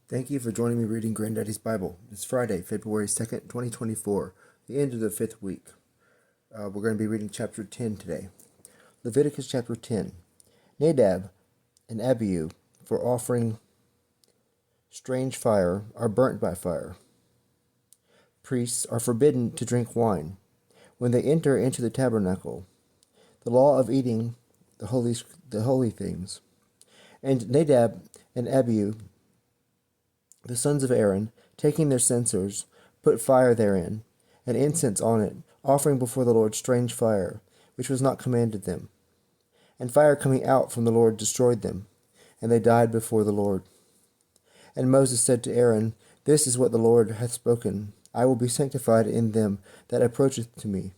Thank you for joining me reading Granddaddy's Bible. It's Friday, February 2nd, 2024, the end of the 5th week. We're going to be reading chapter 10 today. Leviticus chapter 10. Nadab and Abihu, for offering strange fire, are burnt by fire. Priests are forbidden to drink wine when they enter into the tabernacle. The law of eating the holy things. And Nadab and Abihu, the sons of Aaron, taking their censers, put fire therein, and incense on it, offering before the Lord strange fire, which was not commanded them. And fire coming out from the Lord destroyed them, and they died before the Lord. And Moses said to Aaron, This is what the Lord hath spoken. I will be sanctified in them that approacheth to me,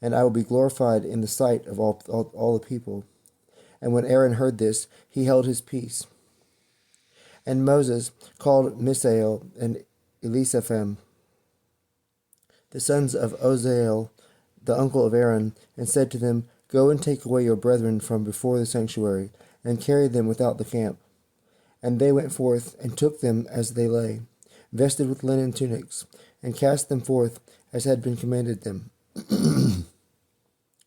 and I will be glorified in the sight of all the people. And when Aaron heard this, he held his peace. And Moses called Misael and Elisaphan, the sons of Ozael, the uncle of Aaron, and said to them, Go and take away your brethren from before the sanctuary, and carry them without the camp. And they went forth, and took them as they lay, vested with linen tunics, and cast them forth as had been commanded them.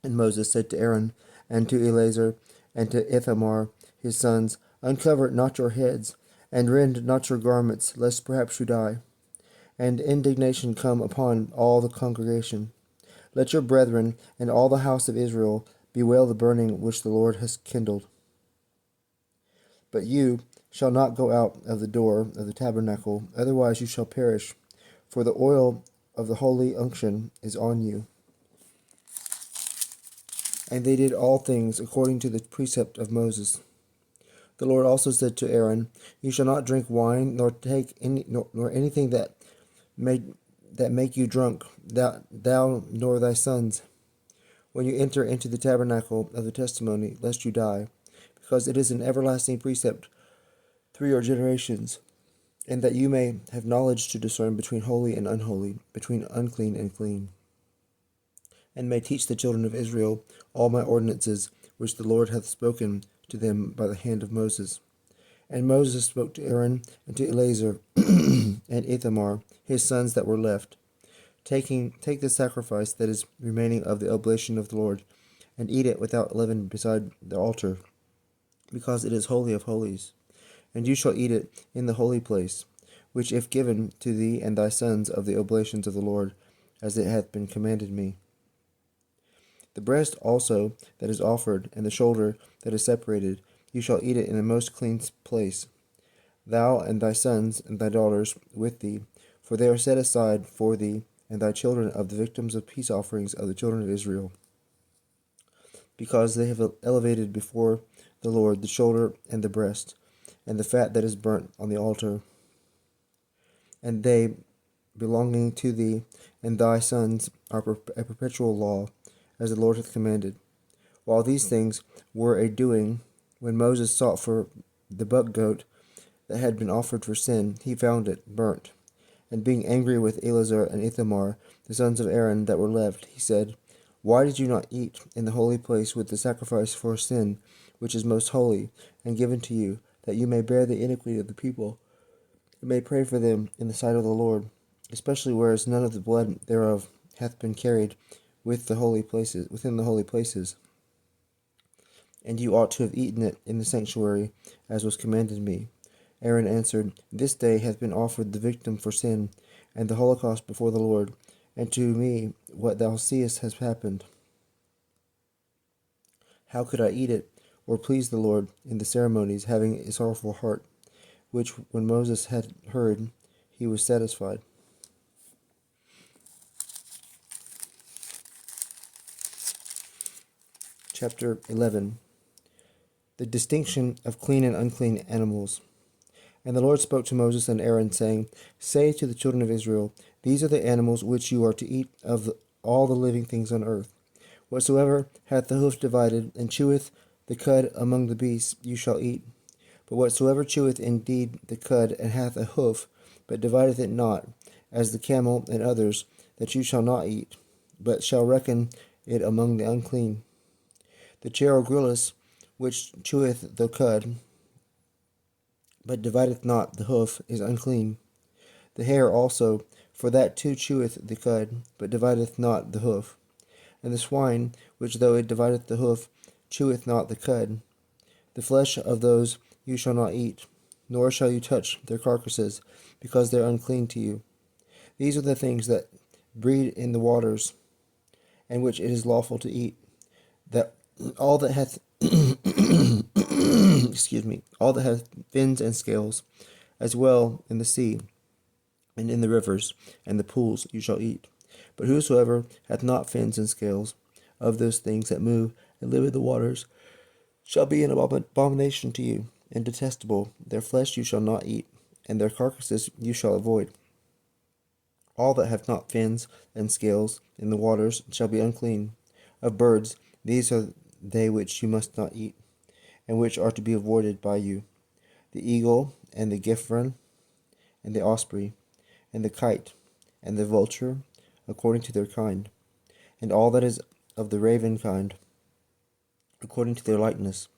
And Moses said to Aaron, and to Eleazar, and to Ithamar his sons, Uncover not your heads, and rend not your garments, lest perhaps you die, and indignation come upon all the congregation. Let your brethren and all the house of Israel bewail the burning which the Lord has kindled. But you shall not go out of the door of the tabernacle, otherwise you shall perish, for the oil of the holy unction is on you. And they did all things according to the precept of Moses. The Lord also said to Aaron, You shall not drink wine, nor take nor anything that make you drunk, thou nor thy sons, when you enter into the tabernacle of the testimony, lest you die, because it is an everlasting precept through your generations, and that you may have knowledge to discern between holy and unholy, between unclean and clean, and may teach the children of Israel all my ordinances, which the Lord hath spoken to them by the hand of Moses. And Moses spoke to Aaron and to Eleazar and Ithamar, his sons that were left, Take the sacrifice that is remaining of the oblation of the Lord, and eat it without leaven beside the altar, because it is holy of holies. And you shall eat it in the holy place, which if given to thee and thy sons of the oblations of the Lord, as it hath been commanded me. The breast also that is offered, and the shoulder that is separated, you shall eat it in a most clean place, thou and thy sons and thy daughters with thee, for they are set aside for thee and thy children of the victims of peace offerings of the children of Israel, because they have elevated before the Lord the shoulder and the breast, and the fat that is burnt on the altar, and they belonging to thee and thy sons are a perpetual law, as the Lord hath commanded. While these things were a doing, when Moses sought for the buck goat that had been offered for sin, he found it burnt. And being angry with Eleazar and Ithamar, the sons of Aaron that were left, he said, Why did you not eat in the holy place with the sacrifice for sin, which is most holy, and given to you, that you may bear the iniquity of the people, and may pray for them in the sight of the Lord, especially whereas none of the blood thereof hath been carried within the holy places. And you ought to have eaten it in the sanctuary, as was commanded me. Aaron answered, This day hath been offered the victim for sin, and the holocaust before the Lord, and to me what thou seest has happened. How could I eat it, or please the Lord in the ceremonies, having a sorrowful heart, which when Moses had heard, he was satisfied. Chapter 11. The distinction of clean and unclean animals. And the Lord spoke to Moses and Aaron, saying, Say to the children of Israel, These are the animals which you are to eat of all the living things on earth. Whatsoever hath the hoof divided, and cheweth the cud among the beasts, you shall eat. But whatsoever cheweth indeed the cud, and hath a hoof, but divideth it not, as the camel and others, that you shall not eat, but shall reckon it among the unclean. The cherogrilus, which cheweth the cud, but divideth not the hoof, is unclean. The hare also, for that too cheweth the cud, but divideth not the hoof. And the swine, which though it divideth the hoof, cheweth not the cud. The flesh of those you shall not eat, nor shall you touch their carcasses, because they are unclean to you. These are the things that breed in the waters, and which it is lawful to eat. That all that hath all that hath fins and scales, as well in the sea, and in the rivers, and the pools you shall eat. But whosoever hath not fins and scales, of those things that move and live in the waters, shall be an abomination to you, and detestable. Their flesh you shall not eat, and their carcasses you shall avoid. All that have not fins and scales in the waters shall be unclean. Of birds, these are they which you must not eat, and which are to be avoided by you: the eagle, and the griffin, and the osprey, and the kite, and the vulture, according to their kind, and all that is of the raven kind, according to their likeness: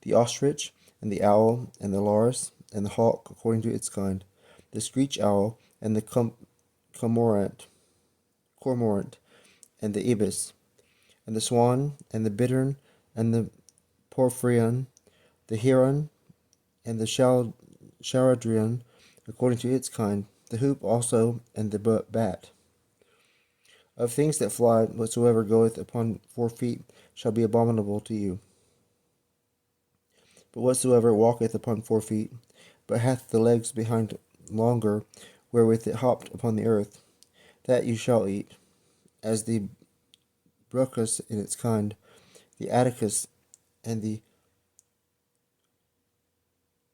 the ostrich, and the owl, and the loris, and the hawk, according to its kind: the screech owl, and the cormorant, and the ibis, and the swan, and the bittern, and the porphyrion, the heron, and the charadrion, according to its kind: the hoop also, and the bat. Of things that fly, whatsoever goeth upon 4 feet shall be abominable to you. But whatsoever walketh upon 4 feet, but hath the legs behind longer, wherewith it hopped upon the earth, that you shall eat, as the brucus in its kind, the atticus, and the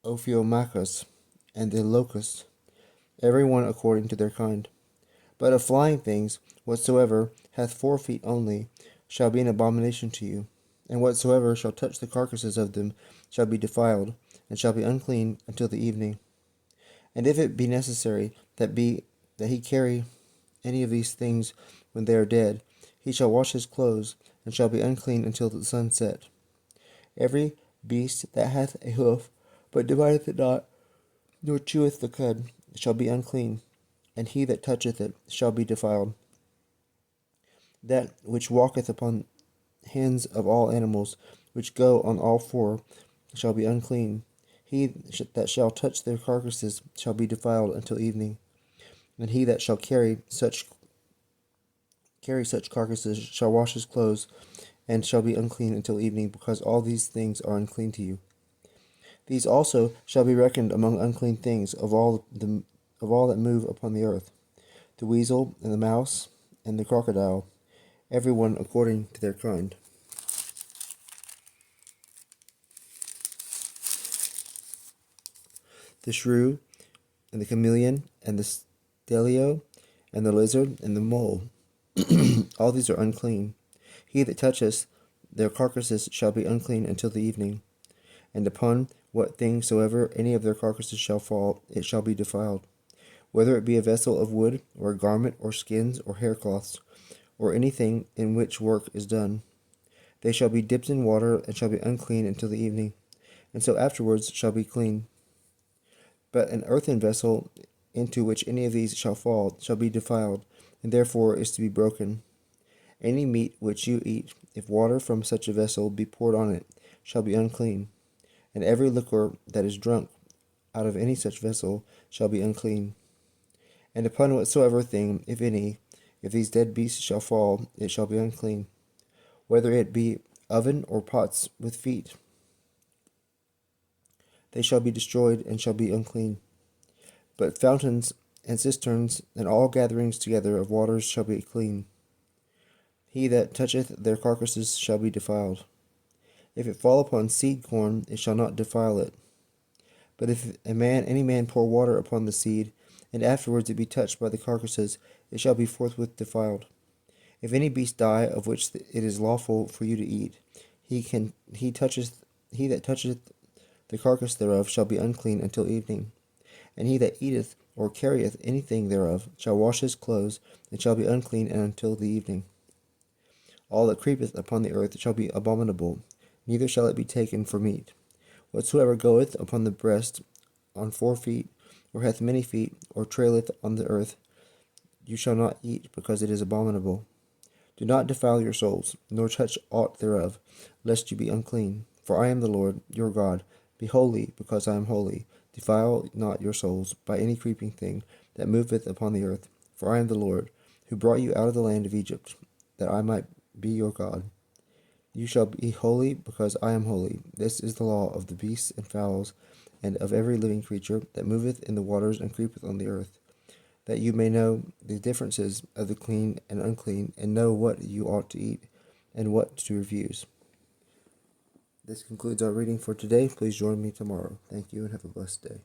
ophiomachus, and the locust, every one according to their kind. But of flying things, whatsoever hath 4 feet only, shall be an abomination to you. And whatsoever shall touch the carcasses of them shall be defiled, and shall be unclean until the evening. And if it be necessary that he carry any of these things when they are dead, he shall wash his clothes, and shall be unclean until the sun set. Every beast that hath a hoof, but divideth it not, nor cheweth the cud, shall be unclean, and he that toucheth it shall be defiled. That which walketh upon hands of all animals, which go on all 4, shall be unclean. He that shall touch their carcasses shall be defiled until evening. And he that shall carry such carcasses shall wash his clothes, and shall be unclean until evening, because all these things are unclean to you. These also shall be reckoned among unclean things of all that move upon the earth: the weasel, and the mouse, and the crocodile, every one according to their kind. The shrew, and the chameleon, and the stelio, and the lizard, and the mole, all these are unclean. He that toucheth their carcasses shall be unclean until the evening. And upon what thing soever any of their carcasses shall fall, it shall be defiled, whether it be a vessel of wood, or a garment, or skins, or haircloths, or anything in which work is done. They shall be dipped in water, and shall be unclean until the evening, and so afterwards shall be clean. But an earthen vessel into which any of these shall fall shall be defiled, and therefore is to be broken. Any meat which you eat, if water from such a vessel be poured on it, shall be unclean. And every liquor that is drunk out of any such vessel shall be unclean. And upon whatsoever thing, if these dead beasts shall fall, it shall be unclean, whether it be oven or pots with feet. They shall be destroyed, and shall be unclean. But fountains and cisterns, and all gatherings together of waters shall be clean. He that toucheth their carcasses shall be defiled. If it fall upon seed corn, it shall not defile it. But if any man pour water upon the seed, and afterwards it be touched by the carcasses, it shall be forthwith defiled. If any beast die, of which it is lawful for you to eat, he that toucheth the carcass thereof shall be unclean until evening. And he that eateth or carrieth anything thereof shall wash his clothes, and shall be unclean until the evening. All that creepeth upon the earth shall be abominable, neither shall it be taken for meat. Whatsoever goeth upon the breast on 4 feet, or hath many feet, or traileth on the earth, you shall not eat, because it is abominable. Do not defile your souls, nor touch aught thereof, lest you be unclean. For I am the Lord your God. Be holy, because I am holy. Defile not your souls by any creeping thing that moveth upon the earth. For I am the Lord, who brought you out of the land of Egypt, that I might be your God. You shall be holy, because I am holy. This is the law of the beasts and fowls, and of every living creature that moveth in the waters and creepeth on the earth, that you may know the differences of the clean and unclean, and know what you ought to eat, and what to refuse. This concludes our reading for today. Please join me tomorrow. Thank you, and have a blessed day.